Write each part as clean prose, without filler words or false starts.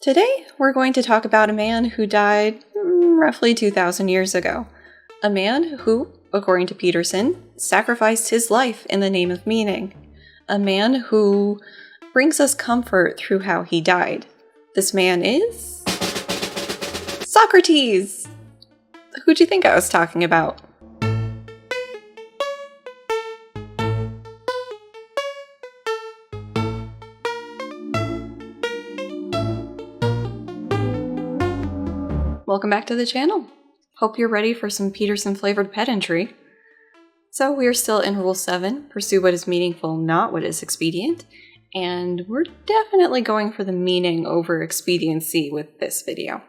Today, we're going to talk about a man who died roughly 2,000 years ago. A man who, according to Peterson, sacrificed his life in the name of meaning. A man who brings us comfort through how he died. This man is Socrates! Who'd you think I was talking about? Welcome back to the channel. Hope you're ready for some Peterson-flavored pedantry. So we're still in Rule 7, pursue what is meaningful, not what is expedient. And we're definitely going for the meaning over expediency with this video.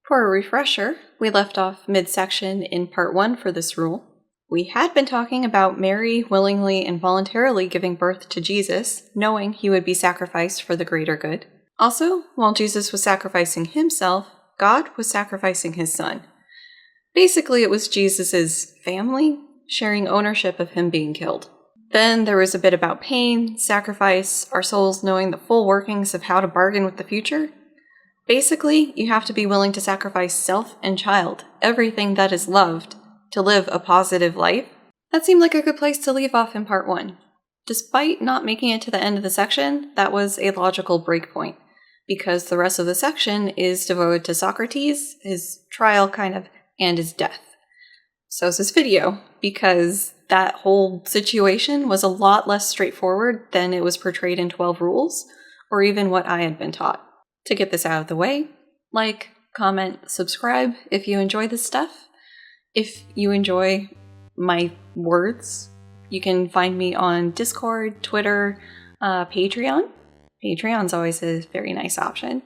For a refresher, we left off midsection in part 1 for this rule. We had been talking about Mary willingly and voluntarily giving birth to Jesus, knowing he would be sacrificed for the greater good. Also, while Jesus was sacrificing himself, God was sacrificing his son. Basically, it was Jesus' family sharing ownership of him being killed. Then there was a bit about pain, sacrifice, our souls knowing the full workings of how to bargain with the future. Basically, you have to be willing to sacrifice self and child, everything that is loved, to live a positive life. That seemed like a good place to leave off in part 1. Despite not making it to the end of the section, that was a logical breakpoint, because the rest of the section is devoted to Socrates, his trial and his death. So is this video, because that whole situation was a lot less straightforward than it was portrayed in 12 Rules, or even what I had been taught. To get this out of the way, like, comment, subscribe if you enjoy this stuff. If you enjoy my words, you can find me on Discord, Twitter, Patreon. Patreon's always a very nice option.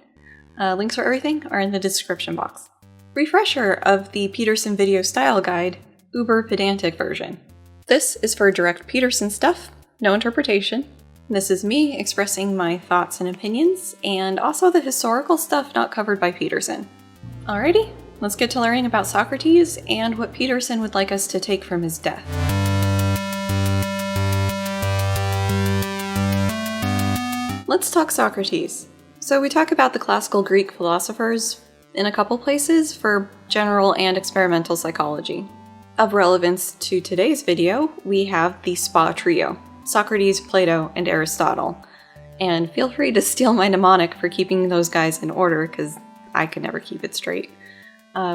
Links for everything are in the description box. Refresher of the Peterson video style guide, uber pedantic version. This is for direct Peterson stuff, no interpretation. This is me expressing my thoughts and opinions, and also the historical stuff not covered by Peterson. Alrighty, let's get to learning about Socrates and what Peterson would like us to take from his death. Let's talk Socrates. So we talk about the classical Greek philosophers in a couple places for general and experimental psychology. Of relevance to today's video, we have the SPA trio, Socrates, Plato, and Aristotle. And feel free to steal my mnemonic for keeping those guys in order, because I could never keep it straight.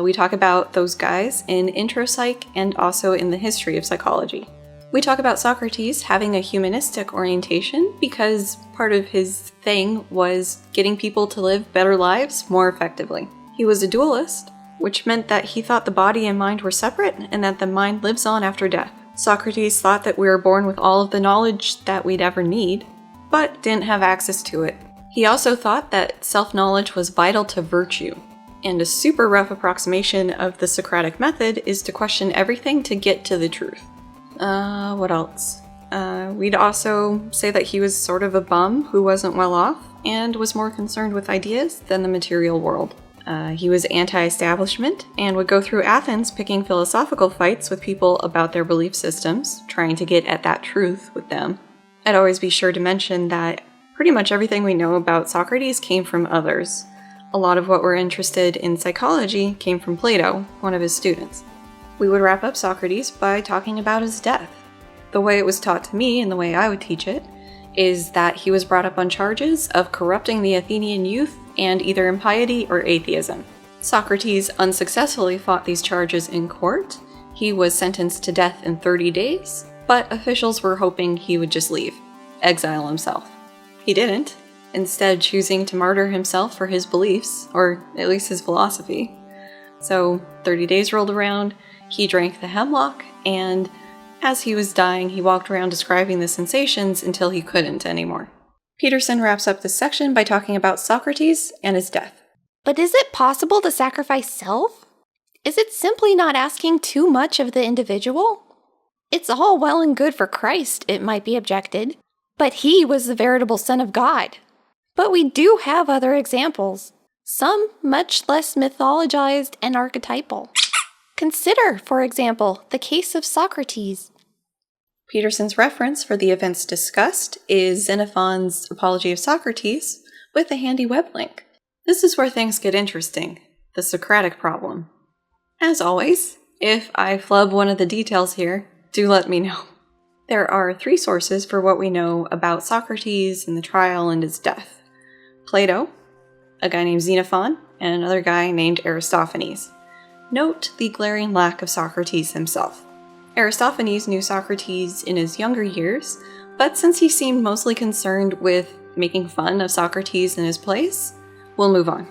We talk about those guys in Intro Psych and also in the history of psychology. We talk about Socrates having a humanistic orientation because part of his thing was getting people to live better lives more effectively. He was a dualist, which meant that he thought the body and mind were separate and that the mind lives on after death. Socrates thought that we were born with all of the knowledge that we'd ever need, but didn't have access to it. He also thought that self-knowledge was vital to virtue. And a super rough approximation of the Socratic method is to question everything to get to the truth. What else? We'd also say that he was sort of a bum who wasn't well off and was more concerned with ideas than the material world. He was anti-establishment and would go through Athens picking philosophical fights with people about their belief systems, trying to get at that truth with them. I'd always be sure to mention that pretty much everything we know about Socrates came from others. A lot of what we're interested in psychology came from Plato, one of his students. We would wrap up Socrates by talking about his death. The way it was taught to me and the way I would teach it is that he was brought up on charges of corrupting the Athenian youth and either impiety or atheism. Socrates unsuccessfully fought these charges in court. He was sentenced to death in 30 days, but officials were hoping he would just leave, exile himself. He didn't, instead choosing to martyr himself for his beliefs, or at least his philosophy. So 30 days rolled around, he drank the hemlock, and as he was dying, he walked around describing the sensations until he couldn't anymore. Peterson wraps up this section by talking about Socrates and his death. But is it possible to sacrifice self? Is it simply not asking too much of the individual? It's all well and good for Christ, it might be objected, but he was the veritable Son of God. But we do have other examples, some much less mythologized and archetypal. Consider, for example, the case of Socrates. Peterson's reference for the events discussed is Xenophon's Apology of Socrates with a handy web link. This is where things get interesting, the Socratic problem. As always, if I flub one of the details here, do let me know. There are 3 sources for what we know about Socrates and the trial and his death. Plato, a guy named Xenophon, and another guy named Aristophanes. Note the glaring lack of Socrates himself. Aristophanes knew Socrates in his younger years, but since he seemed mostly concerned with making fun of Socrates in his place, we'll move on.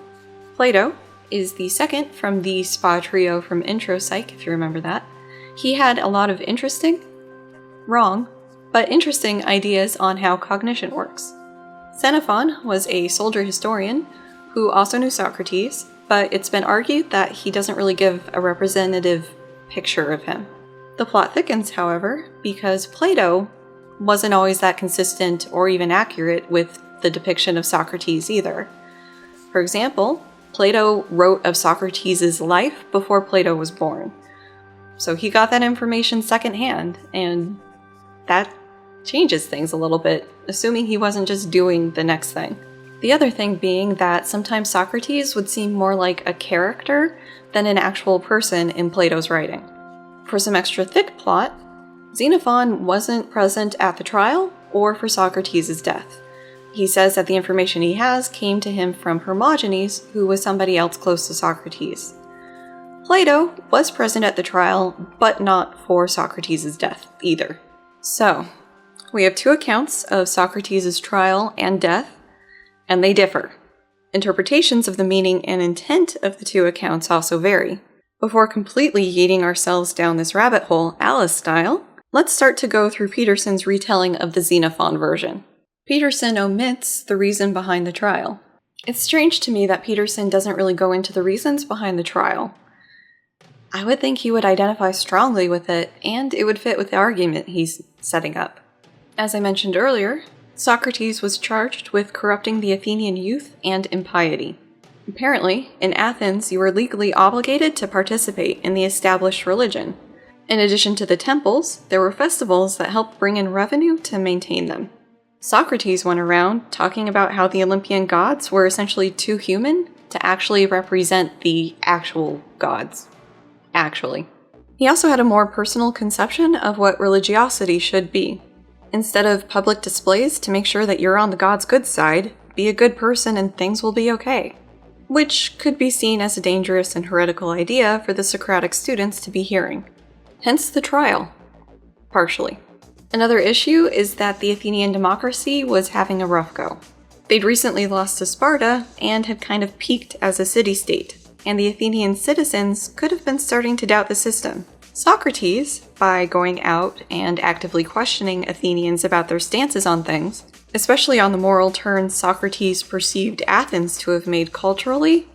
Plato is the second from the spa trio from Intro Psych, if you remember that. He had a lot of interesting ideas on how cognition works. Xenophon was a soldier historian who also knew Socrates, but it's been argued that he doesn't really give a representative picture of him. The plot thickens, however, because Plato wasn't always that consistent or even accurate with the depiction of Socrates either. For example, Plato wrote of Socrates' life before Plato was born. So he got that information secondhand, and that changes things a little bit, assuming he wasn't just doing the next thing. The other thing being that sometimes Socrates would seem more like a character than an actual person in Plato's writing. For some extra thick plot, Xenophon wasn't present at the trial or for Socrates' death. He says that the information he has came to him from Hermogenes, who was somebody else close to Socrates. Plato was present at the trial, but not for Socrates' death either. So, we have 2 accounts of Socrates' trial and death, and they differ. Interpretations of the meaning and intent of the 2 accounts also vary. Before completely yeeting ourselves down this rabbit hole, Alice style, let's start to go through Peterson's retelling of the Xenophon version. Peterson omits the reason behind the trial. It's strange to me that Peterson doesn't really go into the reasons behind the trial. I would think he would identify strongly with it, and it would fit with the argument he's setting up. As I mentioned earlier, Socrates was charged with corrupting the Athenian youth and impiety. Apparently, in Athens, you were legally obligated to participate in the established religion. In addition to the temples, there were festivals that helped bring in revenue to maintain them. Socrates went around talking about how the Olympian gods were essentially too human to actually represent the actual gods. He also had a more personal conception of what religiosity should be. Instead of public displays to make sure that you're on the god's good side, be a good person and things will be okay. Which could be seen as a dangerous and heretical idea for the Socratic students to be hearing. Hence the trial. Partially. Another issue is that the Athenian democracy was having a rough go. They'd recently lost to Sparta and had kind of peaked as a city-state, and the Athenian citizens could have been starting to doubt the system. Socrates, by going out and actively questioning Athenians about their stances on things, especially on the moral turns Socrates perceived Athens to have made culturally,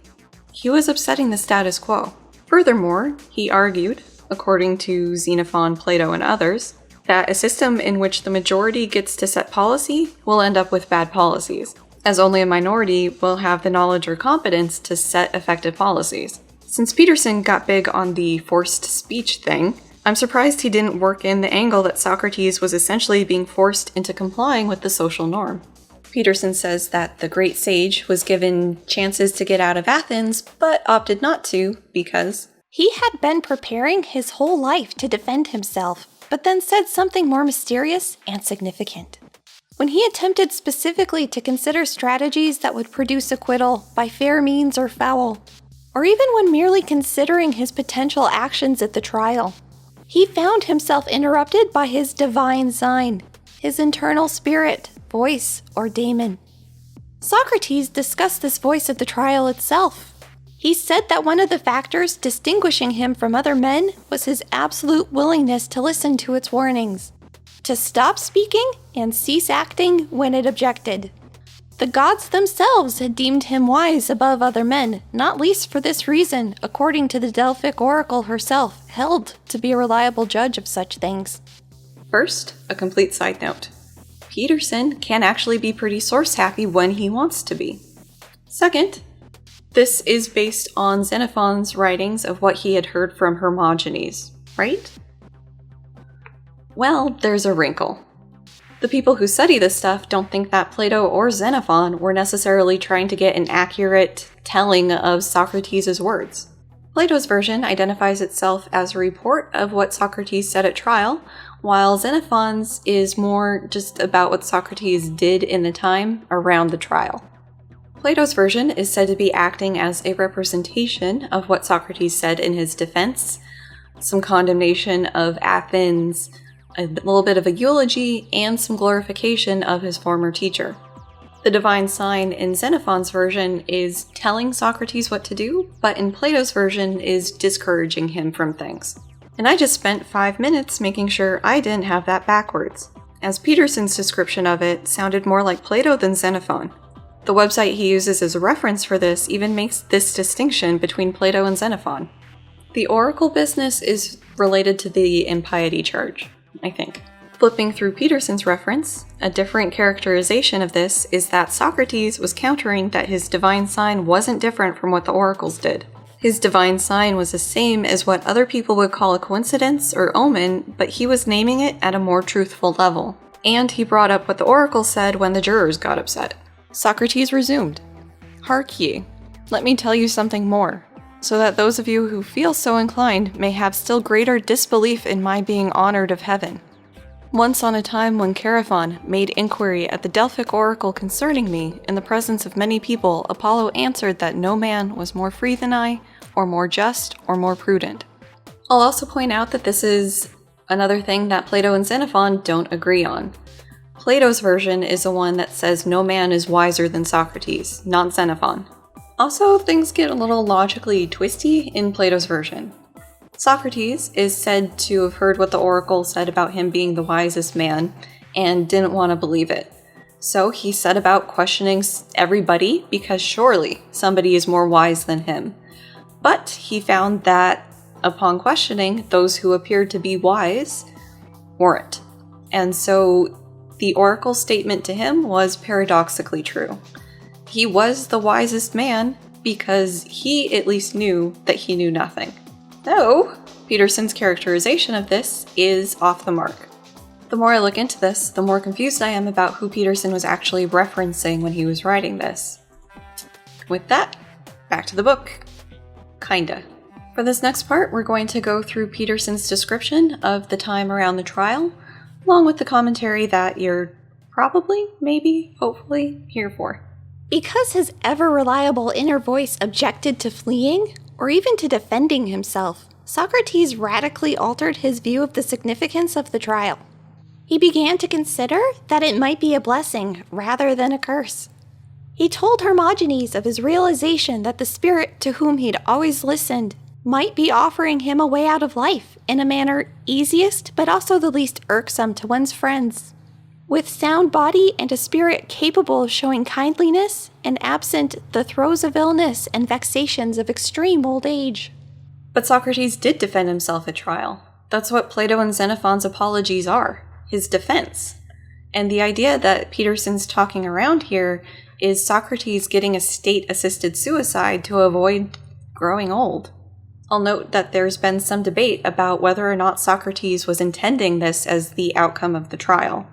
he was upsetting the status quo. Furthermore, he argued, according to Xenophon, Plato, and others, that a system in which the majority gets to set policy will end up with bad policies, as only a minority will have the knowledge or competence to set effective policies. Since Peterson got big on the forced speech thing, I'm surprised he didn't work in the angle that Socrates was essentially being forced into complying with the social norm. Peterson says that the great sage was given chances to get out of Athens, but opted not to because he had been preparing his whole life to defend himself, but then said something more mysterious and significant. When he attempted specifically to consider strategies that would produce acquittal by fair means or foul, or even when merely considering his potential actions at the trial, he found himself interrupted by his divine sign, his internal spirit, voice, or daemon. Socrates discussed this voice at the trial itself. He said that one of the factors distinguishing him from other men was his absolute willingness to listen to its warnings, to stop speaking and cease acting when it objected. The gods themselves had deemed him wise above other men, not least for this reason, according to the Delphic oracle herself, held to be a reliable judge of such things. First, a complete side note. Peterson can actually be pretty source-happy when he wants to be. Second, this is based on Xenophon's writings of what he had heard from Hermogenes, right? Well, there's a wrinkle. The people who study this stuff don't think that Plato or Xenophon were necessarily trying to get an accurate telling of Socrates' words. Plato's version identifies itself as a report of what Socrates said at trial, while Xenophon's is more just about what Socrates did in the time around the trial. Plato's version is said to be acting as a representation of what Socrates said in his defense, some condemnation of Athens, a little bit of a eulogy, and some glorification of his former teacher. The divine sign in Xenophon's version is telling Socrates what to do, but in Plato's version is discouraging him from things. And I just spent 5 minutes making sure I didn't have that backwards, as Peterson's description of it sounded more like Plato than Xenophon. The website he uses as a reference for this even makes this distinction between Plato and Xenophon. The oracle business is related to the impiety charge, I think. Flipping through Peterson's reference, a different characterization of this is that Socrates was countering that his divine sign wasn't different from what the oracles did. His divine sign was the same as what other people would call a coincidence or omen, but he was naming it at a more truthful level. And he brought up what the oracle said when the jurors got upset. Socrates resumed, "Hark ye, let me tell you something more, so that those of you who feel so inclined may have still greater disbelief in my being honored of heaven. Once on a time when Charaphon made inquiry at the Delphic oracle concerning me, in the presence of many people, Apollo answered that no man was more free than I, or more just, or more prudent." I'll also point out that this is another thing that Plato and Xenophon don't agree on. Plato's version is the one that says no man is wiser than Socrates, not Xenophon. Also, things get a little logically twisty in Plato's version. Socrates is said to have heard what the oracle said about him being the wisest man, and didn't want to believe it. So he set about questioning everybody, because surely somebody is more wise than him. But he found that, upon questioning, those who appeared to be wise weren't. And so the oracle statement to him was paradoxically true. He was the wisest man because he at least knew that he knew nothing. Though, Peterson's characterization of this is off the mark. The more I look into this, the more confused I am about who Peterson was actually referencing when he was writing this. With that, back to the book. Kinda. For this next part, we're going to go through Peterson's description of the time around the trial, along with the commentary that you're probably, maybe, hopefully, here for. Because his ever-reliable inner voice objected to fleeing, or even to defending himself, Socrates radically altered his view of the significance of the trial. He began to consider that it might be a blessing rather than a curse. He told Hermogenes of his realization that the spirit to whom he'd always listened might be offering him a way out of life in a manner easiest but also the least irksome to one's friends. With sound body and a spirit capable of showing kindliness and absent the throes of illness and vexations of extreme old age. But Socrates did defend himself at trial. That's what Plato and Xenophon's apologies are, his defense. And the idea that Peterson's talking around here is Socrates getting a state-assisted suicide to avoid growing old. I'll note that there's been some debate about whether or not Socrates was intending this as the outcome of the trial.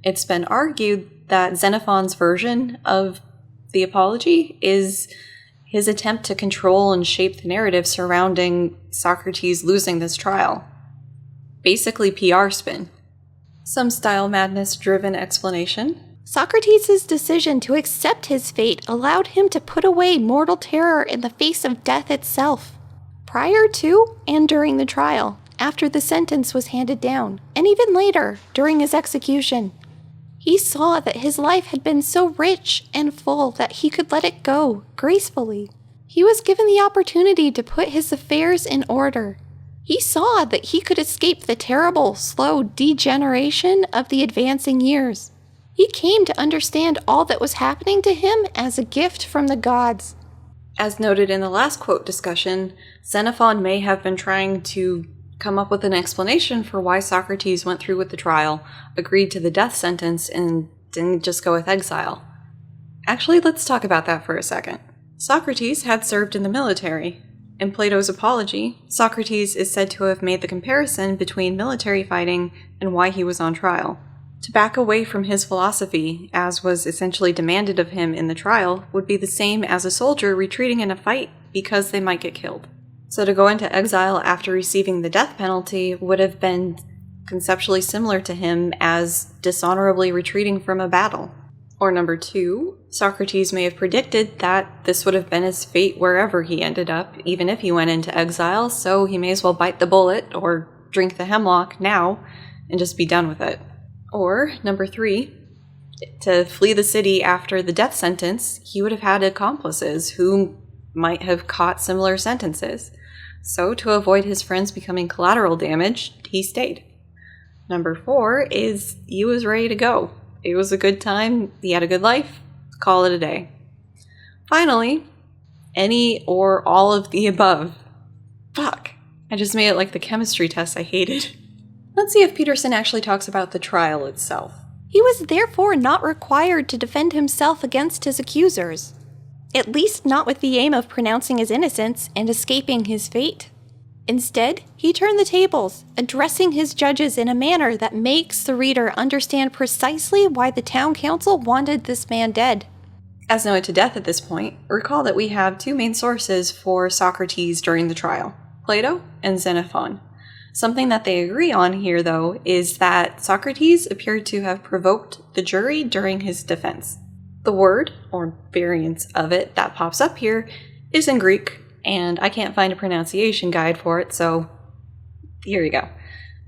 It's been argued that Xenophon's version of the apology is his attempt to control and shape the narrative surrounding Socrates losing this trial. Basically PR spin. Some style madness-driven explanation. Socrates' decision to accept his fate allowed him to put away mortal terror in the face of death itself. Prior to and during the trial, after the sentence was handed down, and even later, during his execution, he saw that his life had been so rich and full that he could let it go gracefully. He was given the opportunity to put his affairs in order. He saw that he could escape the terrible, slow degeneration of the advancing years. He came to understand all that was happening to him as a gift from the gods. As noted in the last quote discussion, Xenophon may have been trying to come up with an explanation for why Socrates went through with the trial, agreed to the death sentence, and didn't just go with exile. Actually, let's talk about that for a second. Socrates had served in the military. In Plato's Apology, Socrates is said to have made the comparison between military fighting and why he was on trial. To back away from his philosophy, as was essentially demanded of him in the trial, would be the same as a soldier retreating in a fight because they might get killed. So to go into exile after receiving the death penalty would have been conceptually similar to him as dishonorably retreating from a battle. Or number 2, Socrates may have predicted that this would have been his fate wherever he ended up, even if he went into exile, so he may as well bite the bullet or drink the hemlock now and just be done with it. Or, number 3, to flee the city after the death sentence, he would have had accomplices who might have caught similar sentences. So, to avoid his friends becoming collateral damage, he stayed. Number 4 is he was ready to go. It was a good time, he had a good life, call it a day. Finally, any or all of the above. Fuck, I just made it like the chemistry test I hated. Let's see if Peterson actually talks about the trial itself. He was therefore not required to defend himself against his accusers, at least not with the aim of pronouncing his innocence and escaping his fate. Instead, he turned the tables, addressing his judges in a manner that makes the reader understand precisely why the town council wanted this man dead. As noted to death at this point, recall that we have 2 main sources for Socrates during the trial, Plato and Xenophon. Something that they agree on here, though, is that Socrates appeared to have provoked the jury during his defense. The word, or variance of it, that pops up here is in Greek, and I can't find a pronunciation guide for it, so here you go.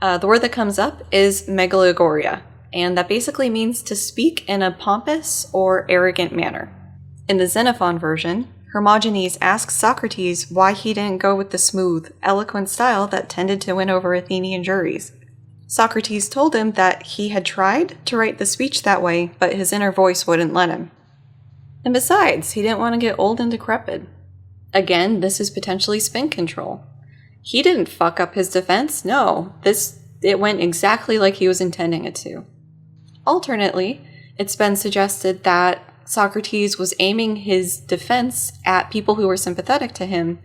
The word that comes up is megalogoria, and that basically means to speak in a pompous or arrogant manner. In the Xenophon version, Hermogenes asks Socrates why he didn't go with the smooth, eloquent style that tended to win over Athenian juries. Socrates told him that he had tried to write the speech that way, but his inner voice wouldn't let him. And besides, he didn't want to get old and decrepit. Again, this is potentially spin control. He didn't fuck up his defense, no. It went exactly like he was intending it to. Alternately, it's been suggested that Socrates was aiming his defense at people who were sympathetic to him,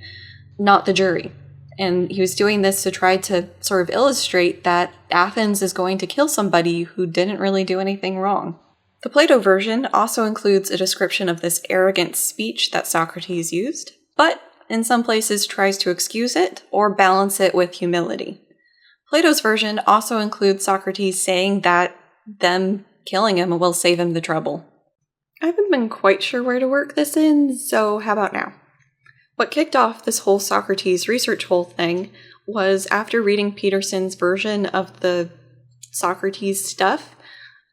not the jury. And he was doing this to try to sort of illustrate that Athens is going to kill somebody who didn't really do anything wrong. The Plato version also includes a description of this arrogant speech that Socrates used, but in some places tries to excuse it or balance it with humility. Plato's version also includes Socrates saying that them killing him will save him the trouble. I haven't been quite sure where to work this in, so how about now? What kicked off this whole Socrates research whole thing was after reading Peterson's version of the Socrates stuff,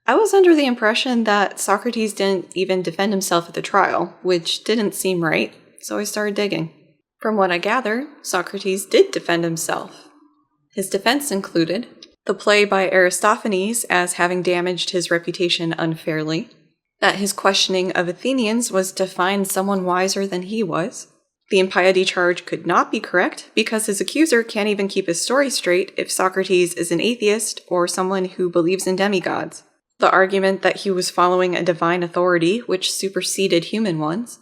I was under the impression that Socrates didn't even defend himself at the trial, which didn't seem right, so I started digging. From what I gather, Socrates did defend himself. His defense included the play by Aristophanes as having damaged his reputation unfairly, that his questioning of Athenians was to find someone wiser than he was. The impiety charge could not be correct because his accuser can't even keep his story straight if Socrates is an atheist or someone who believes in demigods. The argument that he was following a divine authority which superseded human ones.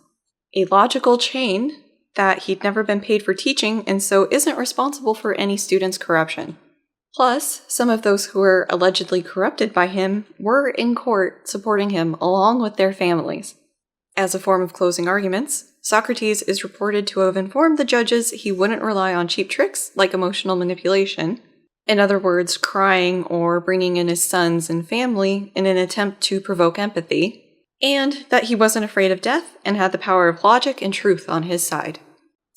A logical chain that he'd never been paid for teaching and so isn't responsible for any student's corruption. Plus, some of those who were allegedly corrupted by him were in court supporting him along with their families. As a form of closing arguments, Socrates is reported to have informed the judges he wouldn't rely on cheap tricks like emotional manipulation, in other words, crying or bringing in his sons and family in an attempt to provoke empathy, and that he wasn't afraid of death and had the power of logic and truth on his side.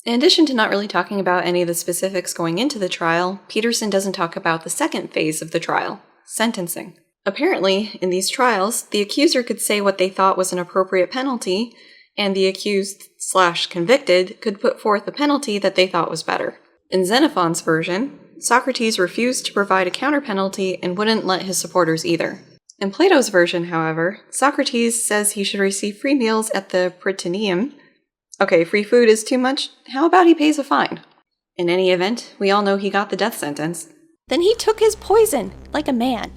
In addition to not really talking about any of the specifics going into the trial, Peterson doesn't talk about the second phase of the trial, sentencing. Apparently, in these trials, the accuser could say what they thought was an appropriate penalty, and the accused/convicted could put forth a penalty that they thought was better. In Xenophon's version, Socrates refused to provide a counter-penalty and wouldn't let his supporters either. In Plato's version, however, Socrates says he should receive free meals at the Prytaneum. Okay, free food is too much. How about he pays a fine? In any event, we all know he got the death sentence. Then he took his poison, like a man.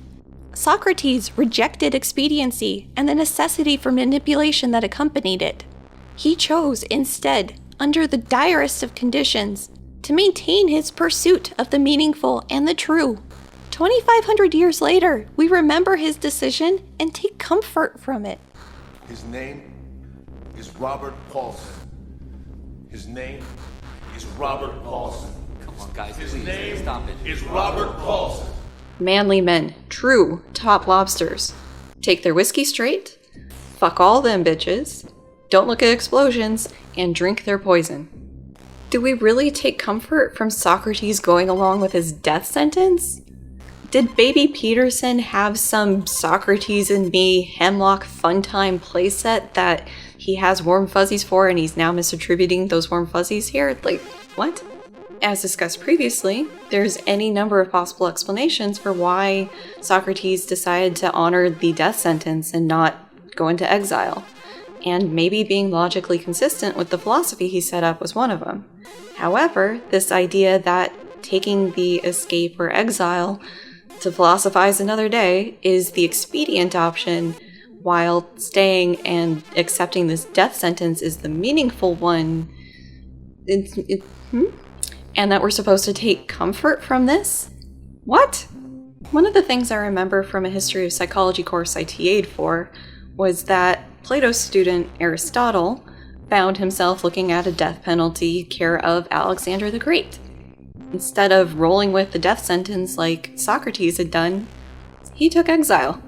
Socrates rejected expediency and the necessity for manipulation that accompanied it. He chose, instead, under the direst of conditions, to maintain his pursuit of the meaningful and the true. 2,500 years later, we remember his decision and take comfort from it. His name is Robert Paulson. His name is Robert Paulson. Come on, guys, His please, name stop it. is Robert Paulson. Manly men, true top lobsters. Take their whiskey straight, fuck all them bitches, don't look at explosions, and drink their poison. Do we really take comfort from Socrates going along with his death sentence? Did baby Peterson have some Socrates and me hemlock funtime playset that he has warm fuzzies for and he's now misattributing those warm fuzzies here? Like, what? As discussed previously, there's any number of possible explanations for why Socrates decided to honor the death sentence and not go into exile. And maybe being logically consistent with the philosophy he set up was one of them. However, this idea that taking the escape or exile to philosophize another day is the expedient option, while staying and accepting this death sentence is the meaningful one. And that we're supposed to take comfort from this? What? One of the things I remember from a history of psychology course I TA'd for was that Plato's student Aristotle found himself looking at a death penalty care of Alexander the Great. Instead of rolling with the death sentence like Socrates had done, he took exile.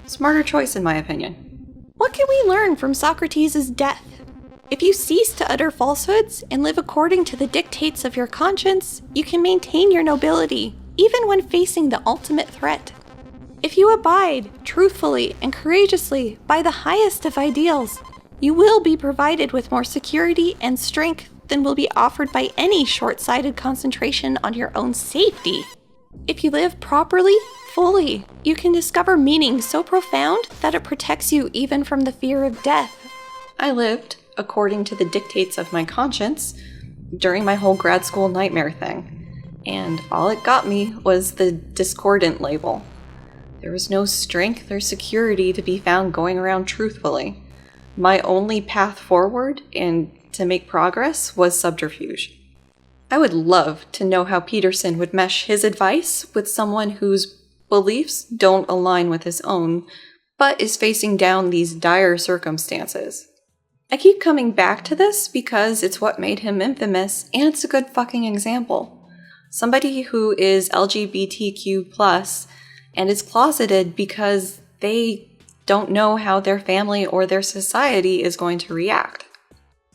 Smarter choice, in my opinion. What can we learn from Socrates' death? If you cease to utter falsehoods and live according to the dictates of your conscience, you can maintain your nobility, even when facing the ultimate threat. If you abide truthfully and courageously by the highest of ideals, you will be provided with more security and strength than will be offered by any short-sighted concentration on your own safety. If you live properly, fully, you can discover meaning so profound that it protects you even from the fear of death. I lived according to the dictates of my conscience during my whole grad school nightmare thing, and all it got me was the discordant label. There was no strength or security to be found going around truthfully. My only path forward and to make progress was subterfuge. I would love to know how Peterson would mesh his advice with someone whose beliefs don't align with his own, but is facing down these dire circumstances. I keep coming back to this because it's what made him infamous, and it's a good fucking example. Somebody who is LGBTQ+, and is closeted because they don't know how their family or their society is going to react.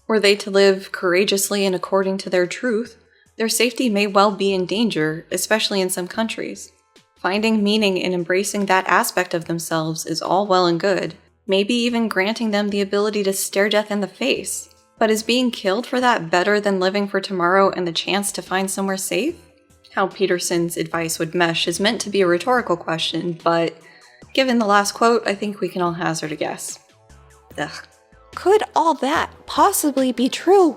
Were they to live courageously and according to their truth, their safety may well be in danger, especially in some countries. Finding meaning in embracing that aspect of themselves is all well and good, maybe even granting them the ability to stare death in the face. But is being killed for that better than living for tomorrow and the chance to find somewhere safe? How Peterson's advice would mesh is meant to be a rhetorical question, but given the last quote, I think we can all hazard a guess. Ugh. Could all that possibly be true?